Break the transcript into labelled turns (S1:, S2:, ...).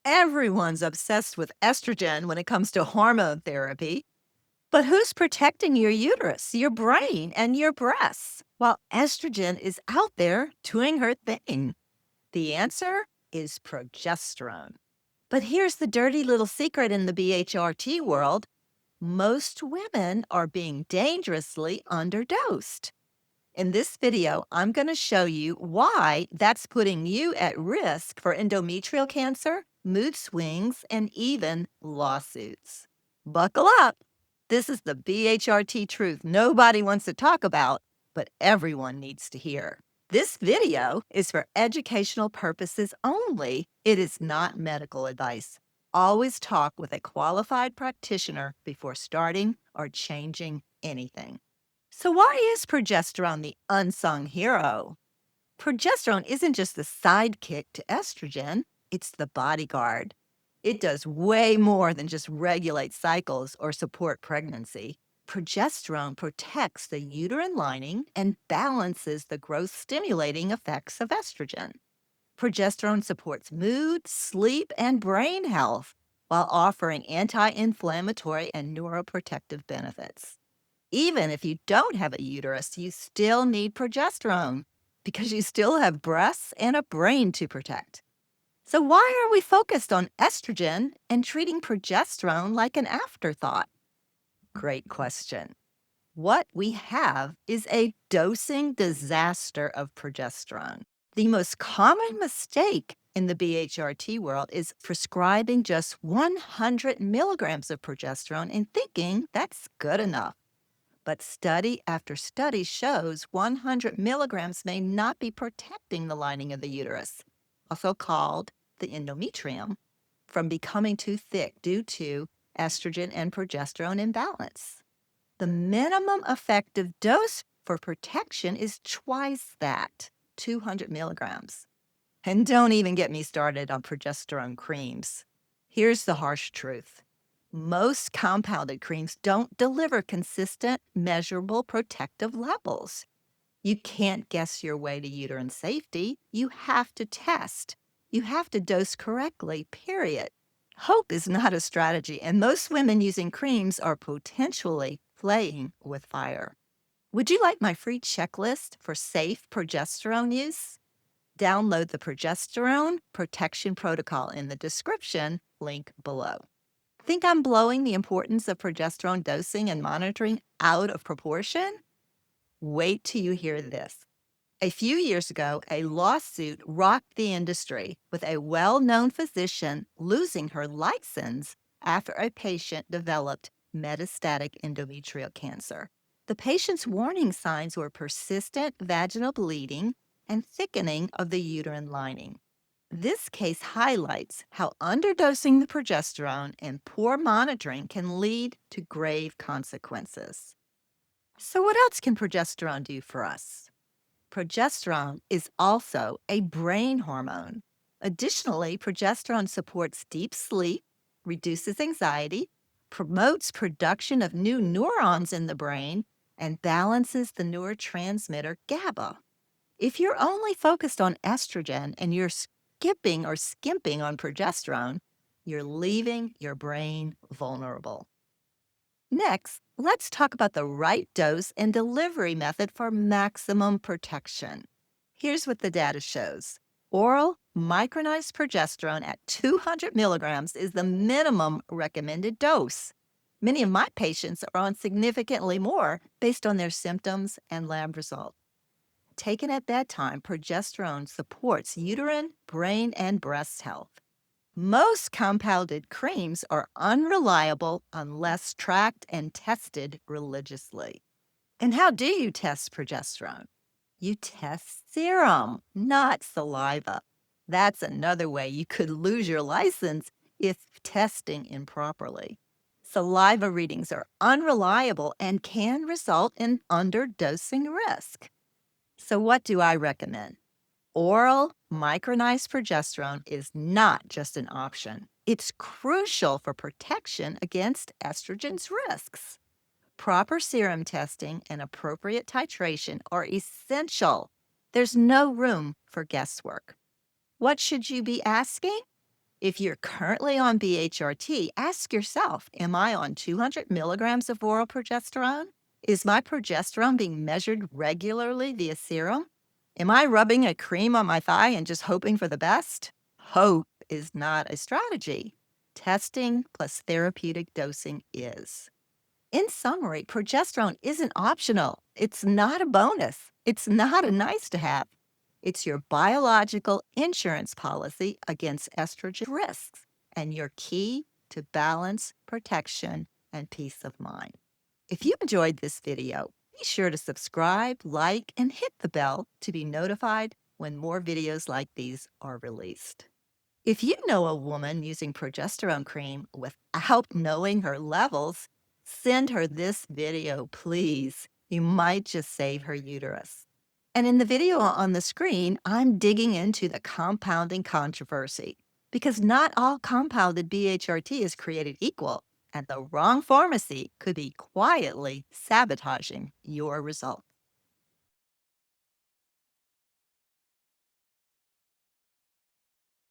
S1: Everyone's obsessed with estrogen when it comes to hormone therapy. But who's protecting your uterus, your brain, and your breasts while estrogen is out there doing her thing? The answer is progesterone. But here's the dirty little secret in the BHRT world: most women are being dangerously underdosed. In this video, I'm going to show you why that's putting you at risk for endometrial cancer, mood swings, and even lawsuits. Buckle up. This is the BHRT truth nobody wants to talk about, but everyone needs to hear. This video is for educational purposes only. It is not medical advice. Always talk with a qualified practitioner before starting or changing anything. So why is progesterone the unsung hero? Progesterone isn't just the sidekick to estrogen, it's the bodyguard. It does way more than just regulate cycles or support pregnancy. Progesterone protects the uterine lining and balances the growth-stimulating effects of estrogen. Progesterone supports mood, sleep, and brain health while offering anti-inflammatory and neuroprotective benefits. Even if you don't have a uterus, you still need progesterone because you still have breasts and a brain to protect. So, why are we focused on estrogen and treating progesterone like an afterthought? Great question. What we have is a dosing disaster of progesterone. The most common mistake in the BHRT world is prescribing just 100 milligrams of progesterone and thinking that's good enough. But study after study shows 100 milligrams may not be protecting the lining of the uterus, also called the endometrium, from becoming too thick due to estrogen and progesterone imbalance. The minimum effective dose for protection is twice that, 200 milligrams. And don't even get me started on progesterone creams. Here's the harsh truth: most compounded creams don't deliver consistent, measurable protective levels. You can't guess your way to uterine safety. You have to test. You have to dose correctly, period. Hope is not a strategy, and most women using creams are potentially playing with fire. Would you like my free checklist for safe progesterone use? Download the Progesterone Protection Protocol in the description link below. Think I'm blowing the importance of progesterone dosing and monitoring out of proportion? Wait till you hear this. A few years ago, a lawsuit rocked the industry, with a well-known physician losing her license after a patient developed metastatic endometrial cancer. The patient's warning signs were persistent vaginal bleeding and thickening of the uterine lining. This case highlights how underdosing the progesterone and poor monitoring can lead to grave consequences. So, what else can progesterone do for us? Progesterone is also a brain hormone. Additionally, progesterone supports deep sleep, reduces anxiety, promotes production of new neurons in the brain, and balances the neurotransmitter GABA. If you're only focused on estrogen and you're skipping or skimping on progesterone, you're leaving your brain vulnerable. Next, let's talk about the right dose and delivery method for maximum protection. Here's what the data shows. Oral micronized progesterone at 200 milligrams is the minimum recommended dose. Many of my patients are on significantly more based on their symptoms and lab results. Taken at bedtime, progesterone supports uterine, brain, and breast health. Most compounded creams are unreliable unless tracked and tested religiously. And how do you test progesterone? You test serum, not saliva. That's another way you could lose your license if testing improperly. Saliva readings are unreliable and can result in underdosing risk. So, what do I recommend? Oral micronized progesterone is not just an option. It's crucial for protection against estrogen's risks. Proper serum testing and appropriate titration are essential. There's no room for guesswork. What should you be asking? If you're currently on BHRT, ask yourself, am I on 200 milligrams of oral progesterone? Is my progesterone being measured regularly via serum? Am I rubbing a cream on my thigh and just hoping for the best? Hope is not a strategy. Testing plus therapeutic dosing is. In summary, progesterone isn't optional. It's not a bonus. It's not a nice to have. It's your biological insurance policy against estrogen risks and your key to balance, protection, and peace of mind. If you enjoyed this video, be sure to subscribe, like, and hit the bell to be notified when more videos like these are released. If you know a woman using progesterone cream without knowing her levels, send her this video, please. You might just save her uterus. And in the video on the screen, I'm digging into the compounding controversy because not all compounded BHRT is created equal, and the wrong pharmacy could be quietly sabotaging your results.